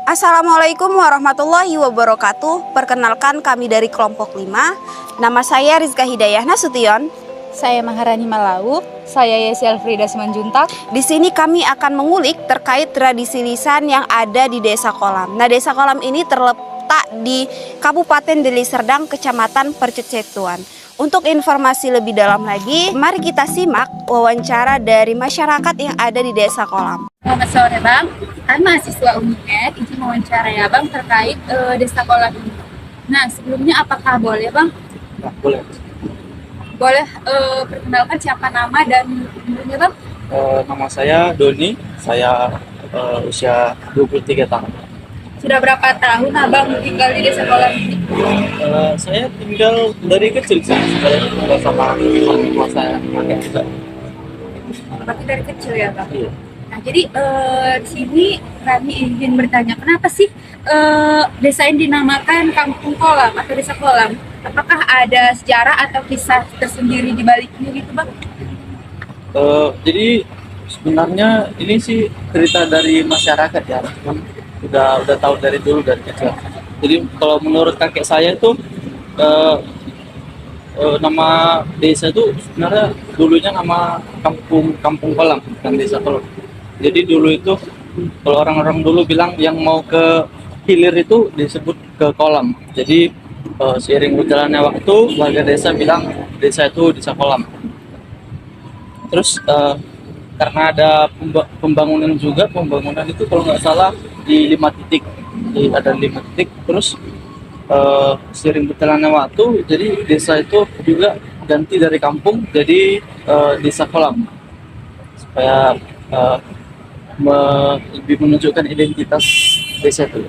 Assalamualaikum warahmatullahi wabarakatuh. Perkenalkan kami dari kelompok 5. Nama saya Rizka Hidayah Nasution. Saya Maharani Malauk. Saya Yesi Alfrida Simanjuntak. Di sini kami akan mengulik terkait tradisi lisan yang ada di Desa Kolam. Nah, Desa Kolam ini terletak di Kabupaten Deli Serdang, Kecamatan Percetuan. Untuk informasi lebih dalam lagi, mari kita simak wawancara dari masyarakat yang ada di Desa Kolam. Selamat sore Bang, kami mahasiswa UNED izin wawancara ya Bang terkait Desa Kolam ini. Nah sebelumnya apakah boleh Bang? Nah, boleh. Boleh perkenalkan siapa nama dan umurnya Bang? Nama saya Doni, saya usia 23 tahun. Sudah berapa tahun Abang tinggal di Desa Kolam ini? Saya tinggal dari kecil sih, saya tinggal sama orang tua saya, kakek juga. Berarti dari kecil ya Bang? Iya. Nah jadi di sini kami ingin bertanya kenapa sih desa ini dinamakan Kampung Kolam atau Desa Kolam? Apakah ada sejarah atau kisah tersendiri di baliknya gitu Bang? Jadi sebenarnya ini sih cerita dari masyarakat ya, udah tahu dari dulu dari kecil. Jadi kalau menurut kakek saya itu nama desa itu sebenarnya dulunya nama Kampung Kolam, bukan Desa Kolam. Jadi dulu itu kalau orang-orang dulu bilang yang mau ke hilir itu disebut ke kolam. Jadi seiring berjalannya waktu warga desa bilang desa itu Desa Kolam. Terus karena ada pembangunan juga, pembangunan itu kalau nggak salah di 5 titik, ada 5 titik. Terus seiring berjalannya waktu, jadi desa itu juga ganti dari kampung jadi Desa Kolam supaya lebih menunjukkan identitas desa itu.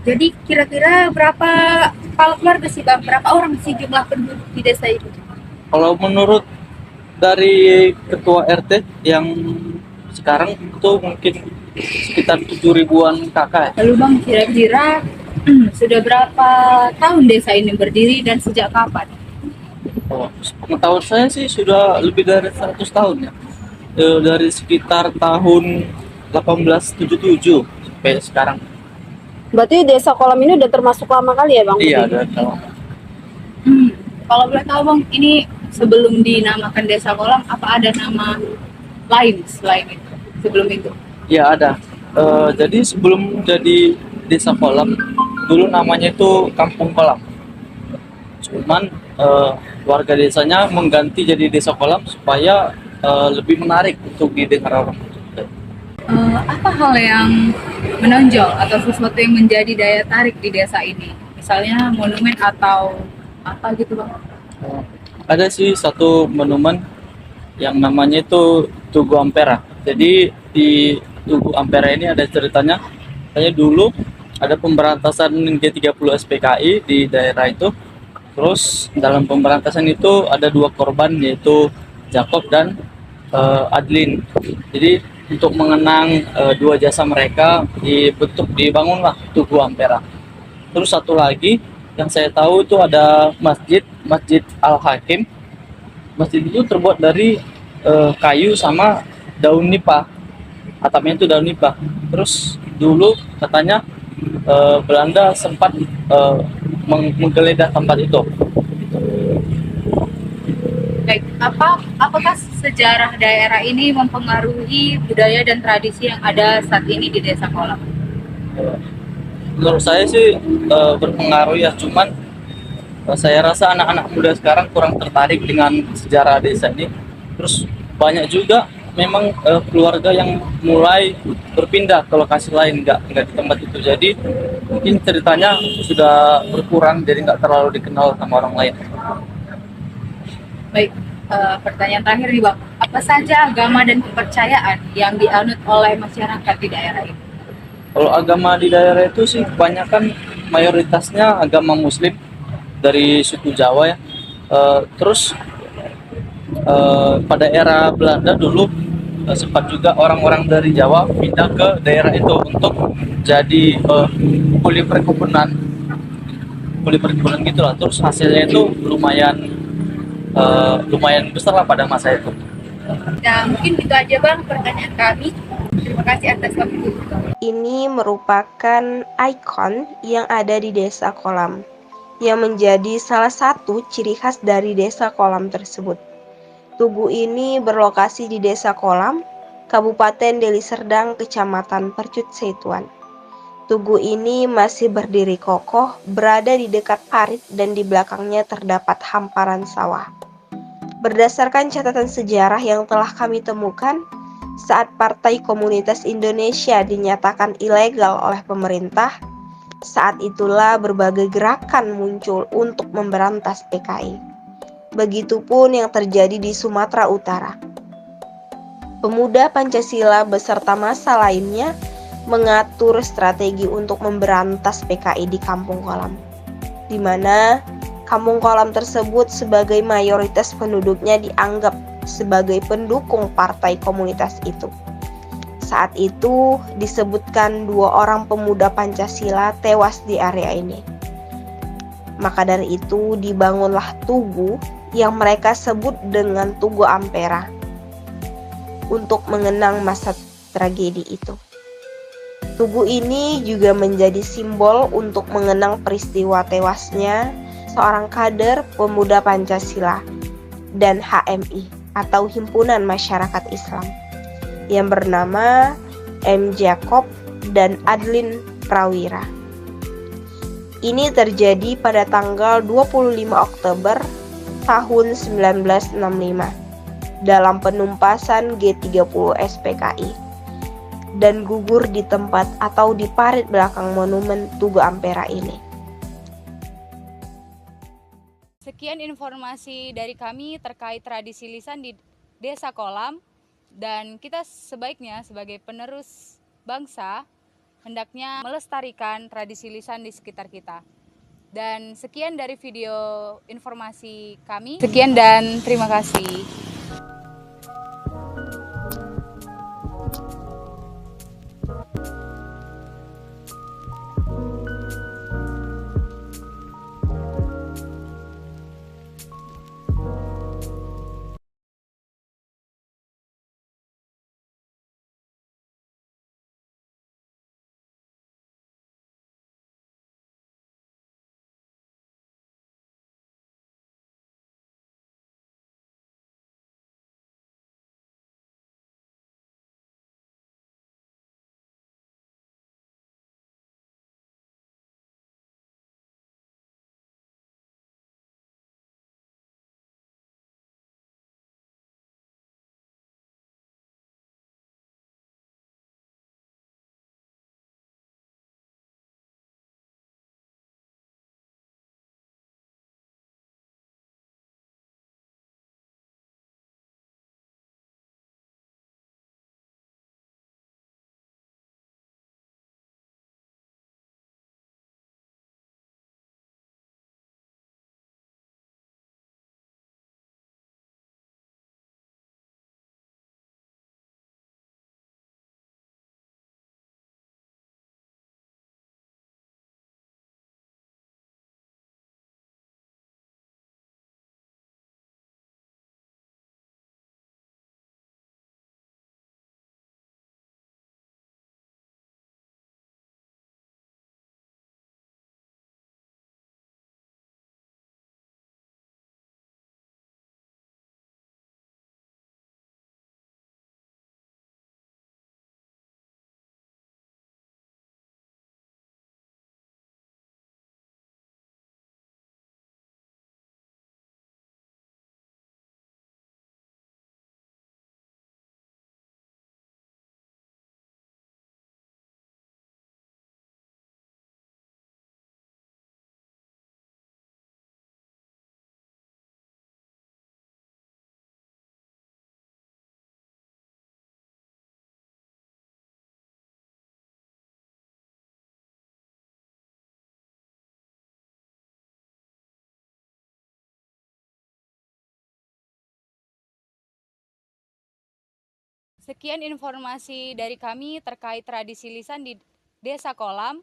Jadi kira-kira berapa kepala keluarga sih Bang? Berapa orang sih jumlah penduduk di desa itu? Kalau menurut dari ketua RT yang sekarang itu mungkin sekitar 7.000-an kakak. Lalu Bang kira-kira sudah berapa tahun desa ini berdiri dan sejak kapan? Pengetahuan saya sih sudah lebih dari 100 tahun ya. Dari sekitar tahun 1877 sampai sekarang. Berarti Desa Kolam ini udah termasuk lama kali ya Bang? Iya, udah tahu. Kalau boleh tahu Bang, ini sebelum dinamakan Desa Kolam, apa ada nama lain selain itu? Sebelum itu? Ya ada. Jadi sebelum jadi Desa Kolam, dulu namanya itu Kampung Kolam. Cuman warga desanya mengganti jadi Desa Kolam supaya lebih menarik untuk didengar orang. Apa hal yang menonjol atau sesuatu yang menjadi daya tarik di desa ini? Misalnya monumen atau apa gitu Bang? Ada sih satu monumen yang namanya itu Tugu Ampera. Jadi di Tugu Ampera ini ada ceritanya. Kayak dulu ada pemberantasan G30 SPKI di daerah itu. Terus dalam pemberantasan itu ada 2 korban yaitu Jacob dan Adlin. Jadi untuk mengenang 2 jasa mereka dibangunlah Tugu Ampera. Terus satu lagi yang saya tahu itu ada Masjid Al-Hakim. Masjid itu terbuat dari kayu sama daun nipah. Atapnya itu daun nipah. Terus dulu katanya Belanda sempat menggeledah tempat itu. Baik, apakah sejarah daerah ini mempengaruhi budaya dan tradisi yang ada saat ini di Desa Kolam? Menurut saya sih berpengaruh ya, cuman saya rasa anak-anak muda sekarang kurang tertarik dengan sejarah desa ini. Terus banyak juga memang keluarga yang mulai berpindah ke lokasi lain, nggak di tempat itu. Jadi mungkin ceritanya sudah berkurang, jadi nggak terlalu dikenal sama orang lain. Baik, pertanyaan terakhir nih Bang, apa saja agama dan kepercayaan yang dianut oleh masyarakat di daerah ini? Kalau agama di daerah itu sih kebanyakan mayoritasnya agama Muslim dari suku Jawa ya. Terus pada era Belanda dulu sempat juga orang-orang dari Jawa pindah ke daerah itu untuk jadi kuli perkebunan gitulah. Terus hasilnya itu lumayan besar lah pada masa itu. Nah, mungkin itu aja Bang pertanyaan kami. Terima kasih atas waktu. Ini merupakan ikon yang ada di Desa Kolam, yang menjadi salah satu ciri khas dari Desa Kolam tersebut. Tugu ini berlokasi di Desa Kolam, Kabupaten Deli Serdang, Kecamatan Percut Setuan. Tugu ini masih berdiri kokoh, berada di dekat parit dan di belakangnya terdapat hamparan sawah. Berdasarkan catatan sejarah yang telah kami temukan, saat Partai Komunitas Indonesia dinyatakan ilegal oleh pemerintah, saat itulah berbagai gerakan muncul untuk memberantas PKI. Begitupun yang terjadi di Sumatera Utara. Pemuda Pancasila beserta massa lainnya mengatur strategi untuk memberantas PKI di Kampung Kolam, di mana Kampung Kolam tersebut sebagai mayoritas penduduknya dianggap sebagai pendukung partai komunitas itu. Saat itu disebutkan 2 orang pemuda Pancasila tewas di area ini. Maka dari itu dibangunlah tugu yang mereka sebut dengan Tugu Ampera untuk mengenang masa tragedi itu. Tugu ini juga menjadi simbol untuk mengenang peristiwa tewasnya seorang kader pemuda Pancasila dan HMI atau Himpunan Masyarakat Islam yang bernama M. Jacob dan Adlin Prawira. Ini terjadi pada tanggal 25 Oktober tahun 1965 dalam penumpasan G30 SPKI dan gugur di tempat atau di parit belakang monumen Tugu Ampera ini. Sekian informasi dari kami terkait tradisi lisan di Desa Kolam, dan kita sebaiknya sebagai penerus bangsa hendaknya melestarikan tradisi lisan di sekitar kita. Dan sekian dari video informasi kami. Sekian dan terima kasih. Sekian informasi dari kami terkait tradisi lisan di Desa Kolam,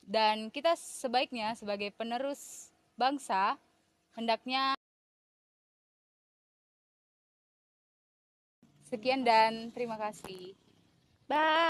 dan kita sebaiknya sebagai penerus bangsa hendaknya. Sekian dan terima kasih. Bye.